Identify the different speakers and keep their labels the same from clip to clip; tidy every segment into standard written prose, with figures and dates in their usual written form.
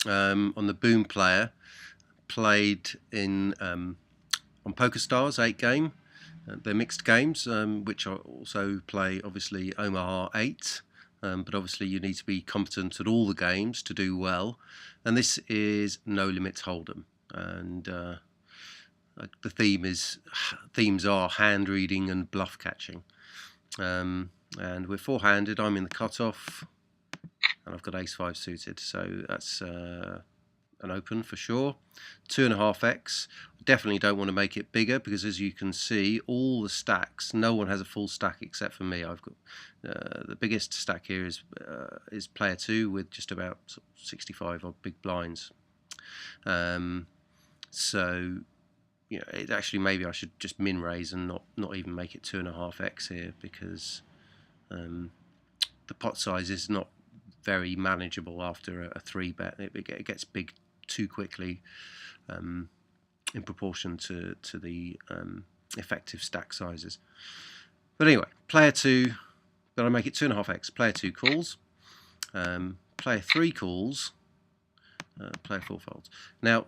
Speaker 1: on the Boom Player, played in on PokerStars 8 game. They're mixed games, which I also play obviously Omaha 8. But obviously you need to be competent at all the games to do well. And this is No Limits Hold'em, and the themes are hand reading and bluff catching. And we're four-handed. I'm in the cutoff, and I've got ace-5 suited, so that's an open for sure. 2.5x. Definitely don't want to make it bigger, because as you can see, all the stacks, no one has a full stack except for me. I've got the biggest stack here is player 2 with just about 65 odd big blinds. So you know, it actually, maybe I should just min raise and not even make it 2.5x here, because the pot size is not very manageable after a 3-bet. It gets big too quickly in proportion to the effective stack sizes. But anyway, player 2, but I make it 2.5x. Player 2 calls, player 3 calls, player 4 folds. Now,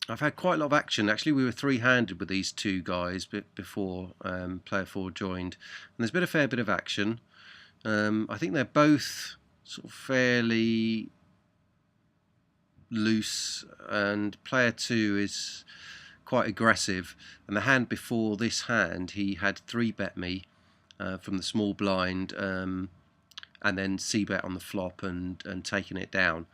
Speaker 1: I've had quite a lot of action. Actually, we were three-handed with these two guys before player 4 joined, and there's been a fair bit of action. I think they're both sort of fairly loose, and player 2 is quite aggressive. And the hand before this hand, he had 3-bet me from the small blind, and then c-bet on the flop and taking it down,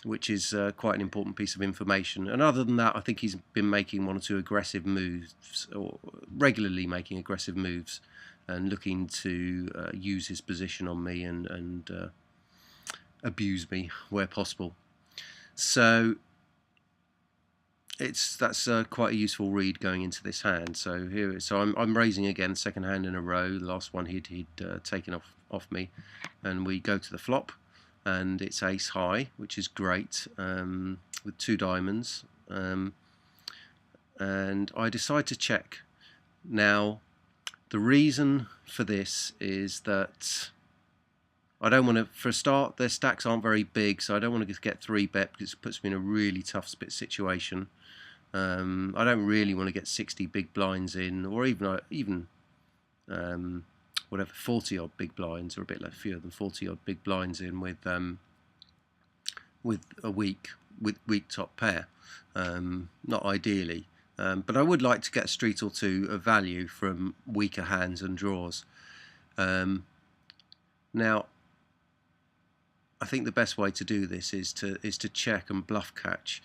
Speaker 1: which is quite an important piece of information. And other than that, I think he's been making one or two aggressive moves, or regularly making aggressive moves, and looking to use his position on me and abuse me where possible. So that's quite a useful read going into this hand. So I'm raising again, second hand in a row. The last one he'd taken off me, and we go to the flop, and it's ace high, which is great, with 2 diamonds, and I decide to check. Now, the reason for this is that I don't want to, for a start, their stacks aren't very big, so I don't want to get 3-bet, because it puts me in a really tough spit situation. I don't really want to get 60 big blinds in, or even whatever, 40 odd big blinds, or a bit fewer than 40 odd big blinds in with a weak top pair. Not ideally, but I would like to get a street or two of value from weaker hands and draws. Now, I think the best way to do this is to check and bluff catch,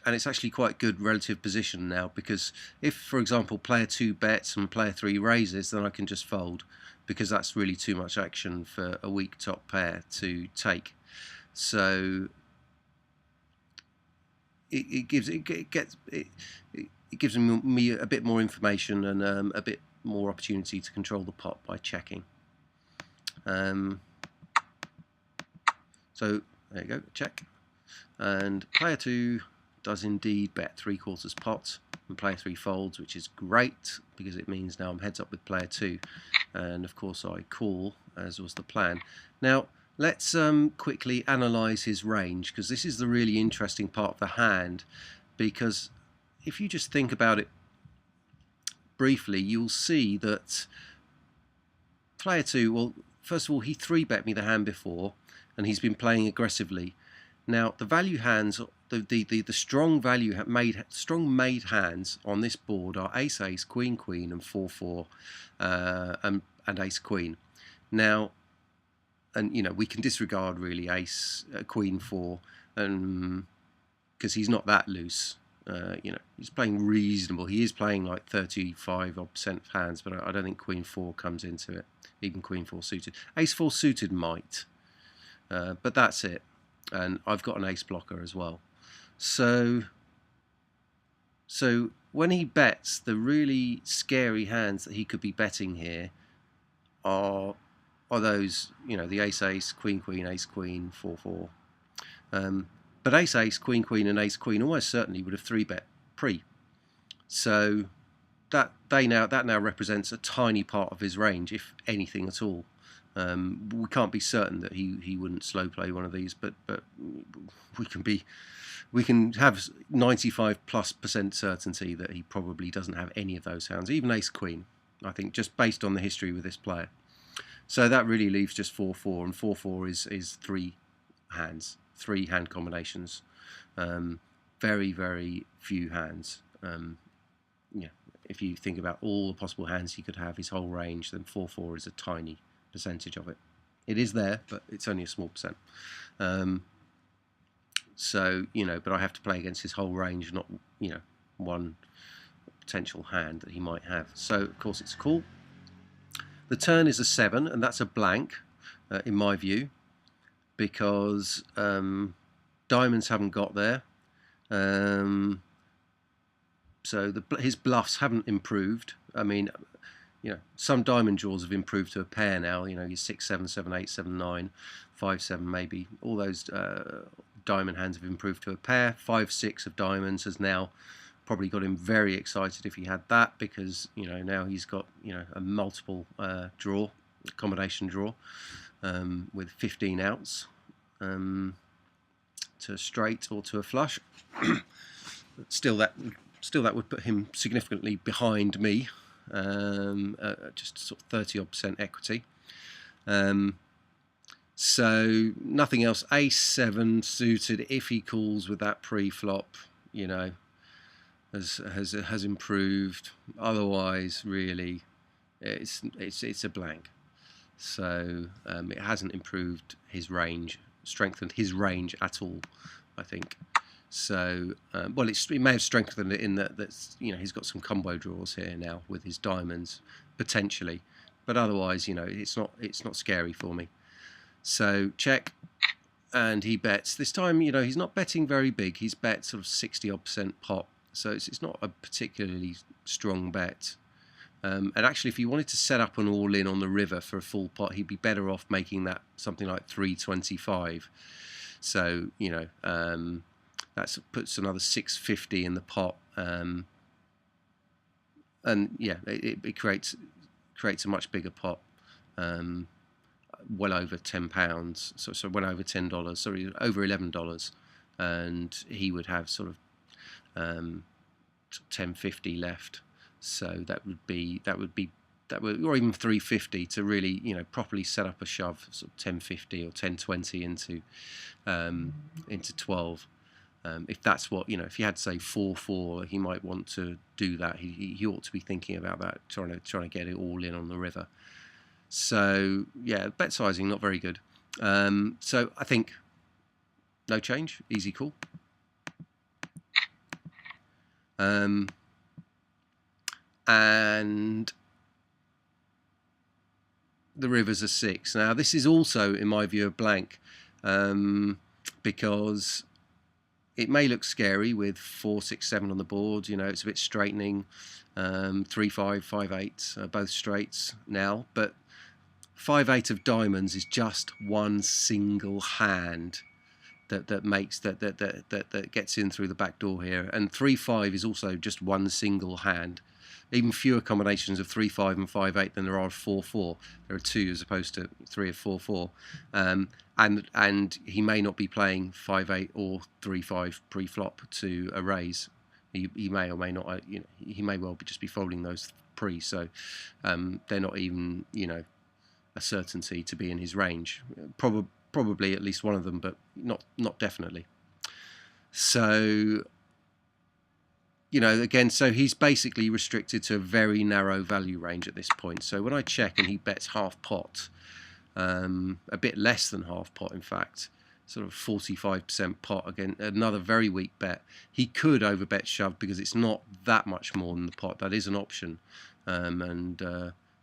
Speaker 1: and it's actually quite good relative position now, because if, for example, player 2 bets and player 3 raises, then I can just fold, because that's really too much action for a weak top pair to take. So it gives me a bit more information and a bit more opportunity to control the pot by checking. So there you go, check, and player 2 does indeed bet 3/4 pot, and player 3 folds, which is great, because it means now I'm heads up with player 2, and of course I call, as was the plan. Now let's quickly analyse his range, because this is the really interesting part of the hand, because if you just think about it briefly, you'll see that player 2, well, first of all, he 3-bet me the hand before, and he's been playing aggressively. Now, the value hands, the strong made hands on this board are ace ace, queen queen, and 4-4, and ace queen. Now, and you know, we can disregard really ace queen 4, because he's not that loose. You know, he's playing reasonable. He is playing like 35% of hands, but I don't think queen 4 comes into it. Even queen 4 suited. Ace 4 suited might. But that's it, and I've got an ace blocker as well. So when he bets, the really scary hands that he could be betting here are those, you know, the ace ace, queen queen, ace queen, 4-4. But ace ace, queen queen, and ace queen almost certainly would have 3-bet pre. So that now represents a tiny part of his range, if anything at all. We can't be certain that he wouldn't slow play one of these, but we can have 95+% certainty that he probably doesn't have any of those hands, even ace queen, I think, just based on the history with this player. So that really leaves just 4-4, and 4-4 is 3 hands, 3 hand combinations. Very, very few hands. Yeah, if you think about all the possible hands he could have, his whole range, then 4-4 is a tiny percentage of it. It is there, but it's only a small percent. So, but I have to play against his whole range, not, one potential hand that he might have. So, of course, it's a call. The turn is a 7, and that's a blank, in my view, because diamonds haven't got there. So his bluffs haven't improved. I mean, some diamond draws have improved to a pair now. Your 6, 7, 7, 8, 7, 9, 5, 7 maybe. All those diamond hands have improved to a pair. 5, 6 of diamonds has now probably got him very excited if he had that, because now he's got a multiple draw, combination draw, with 15 outs to a straight or to a flush. Still that would put him significantly behind me, just sort of 30% equity. So nothing else. Ace 7 suited, if he calls with that pre-flop, has improved. Otherwise, really, it's a blank. So it hasn't improved his range, strengthened his range at all, I think. So, well, it may have strengthened it in that's he's got some combo draws here now with his diamonds potentially, but otherwise, it's not scary for me. So check, and he bets this time. He's not betting very big. He's bet sort of 60% pot, so it's not a particularly strong bet. And actually, if he wanted to set up an all-in on the river for a full pot, he'd be better off making that something like 325. So that puts another 650 in the pot, and yeah, it creates a much bigger pot, well over £10, so well over $10, sorry, over $11, and he would have sort of 1050 left. So that would or even 350 to really properly set up a shove, sort of 1050 or 1020 into 12. If that's what if you had, say, 4-4, he might want to do that. He ought to be thinking about that, trying to get it all in on the river. So yeah, bet sizing not very good. So I think no change, easy call. And the river's a 6. Now this is also, in my view, a blank, because it may look scary with 4, 6, 7 on the board. It's a bit straightening. 3, 5, 5, 8, both straights now, but 5, 8 of diamonds is just one single hand that makes that gets in through the back door here, and 3, 5 is also just one single hand. Even fewer combinations of 3, 5 and 5, 8 than there are of 4, 4. There are 2 as opposed to 3 of 4, 4. And he may not be playing 5, 8 or 3, 5 pre-flop to a raise. He may or may not. He may well just be folding those pre. So they're not even a certainty to be in his range. Probably at least one of them, but not definitely. So again, so he's basically restricted to a very narrow value range at this point. So when I check and he bets half pot, a bit less than half pot, in fact, sort of 45% pot, again, another very weak bet. He could overbet shove because it's not that much more than the pot. That is an option. And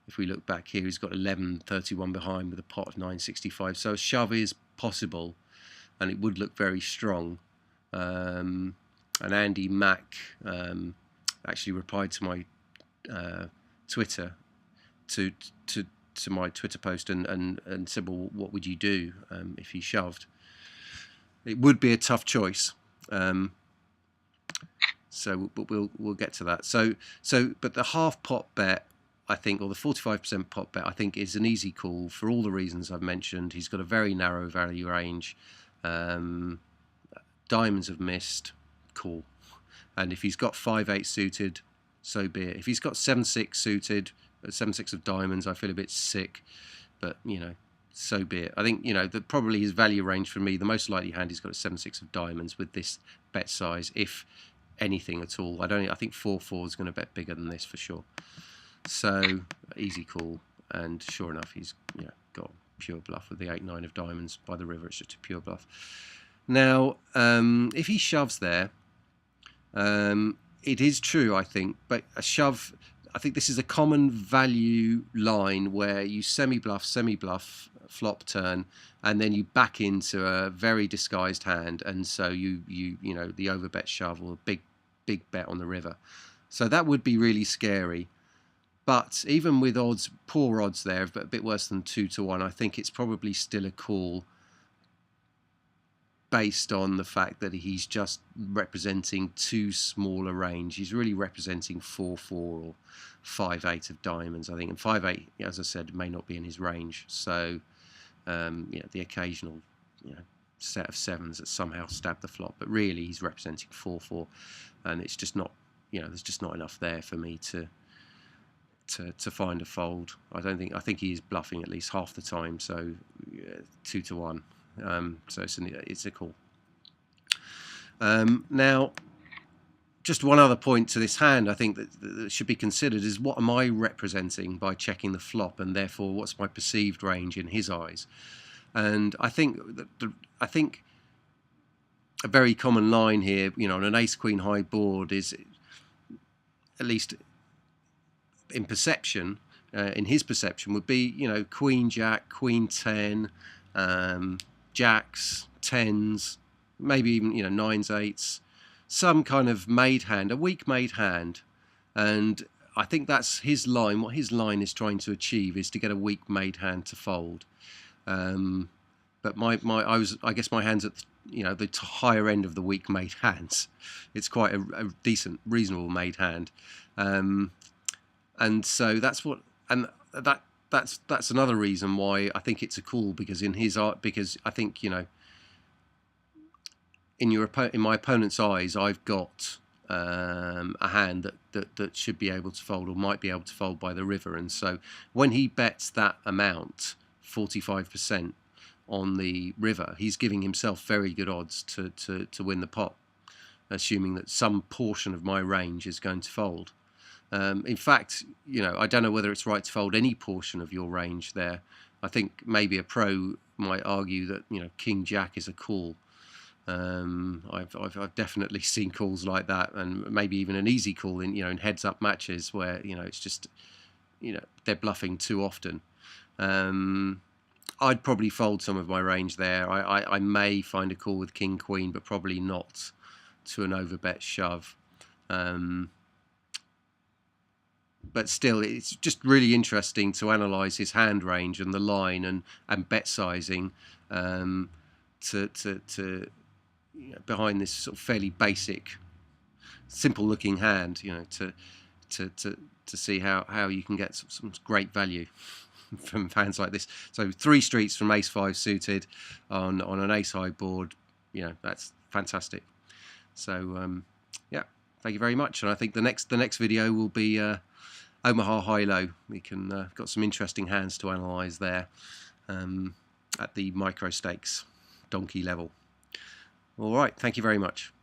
Speaker 1: if we look back here, he's got 11.31 behind with a pot of 9.65. So a shove is possible, and it would look very strong. And Andy Mack actually replied to my Twitter to my Twitter post and said, well, what would you do if he shoved? It would be a tough choice. So but we'll get to that. So but the half pot bet I think, or the 45% pot bet, I think is an easy call for all the reasons I've mentioned. He's got a very narrow value range. Diamonds have missed, call. And if he's got 5-8 suited, so be it. If he's got 7-6 suited, 7-6 of diamonds, I feel a bit sick, but you know, so be it. I think, you know, that probably his value range for me, the most likely hand he's got is 7-6 of diamonds with this bet size, if anything at all. I think 4-4 is going to bet bigger than this for sure. So easy call, and sure enough, he's, you know, got pure bluff with the 8-9 of diamonds by the river. It's just a pure bluff. Now, if he shoves there, it is true, I think, but a shove, I think this is a common value line where you semi-bluff, flop turn, and then you back into a very disguised hand, and so you know, the overbet shove or a big bet on the river. So that would be really scary. But even with odds, poor odds there, but a bit worse than 2-1, I think it's probably still a call based on the fact that he's just representing too small a range. He's really representing 4-4 or 5-8 of diamonds, I think. And 5-8, as I said, may not be in his range. So, you know, the occasional, you know, set of sevens that somehow stab the flop. But really, he's representing 4-4. And it's just not, you know, there's just not enough there for me to find a fold. I think he is bluffing at least half the time, so 2-1. So it's a call. Now, just one other point to this hand I think that should be considered is, what am I representing by checking the flop, and therefore what's my perceived range in his eyes? And I think I think a very common line here, you know, on an ace-queen high board is, at least in perception, in his perception, would be, you know, queen jack, queen 10, jacks, 10s, maybe even, you know, 9s, 8s, some kind of made hand, a weak made hand. And I think that's his line. What his line is trying to achieve is to get a weak made hand to fold. But I guess my hand's at, you know, the higher end of the weak made hands. It's quite a decent, reasonable made hand. And so that's what, and that's another reason why I think it's a call, because in his art, because I think, you know, in my opponent's eyes, I've got a hand that should be able to fold, or might be able to fold by the river. And so when he bets that amount, 45% on the river, he's giving himself very good odds to win the pot, assuming that some portion of my range is going to fold. In fact, you know, I don't know whether it's right to fold any portion of your range there. I think maybe a pro might argue that, you know, king jack is a call. I've definitely seen calls like that, and maybe even an easy call in, you know, in heads up matches where, you know, it's just, you know, they're bluffing too often. I'd probably fold some of my range there. I may find a call with king queen, but probably not to an overbet shove. But still, it's just really interesting to analyse his hand range and the line and bet sizing to you know, behind this sort of fairly basic, simple looking hand, you know, to see how you can get some great value from hands like this. So 3 streets from ace-5 suited on an ace-high board, you know, that's fantastic. So yeah, thank you very much. And I think the next video will be Omaha high-low. We can got some interesting hands to analyse there at the micro stakes donkey level. All right, thank you very much.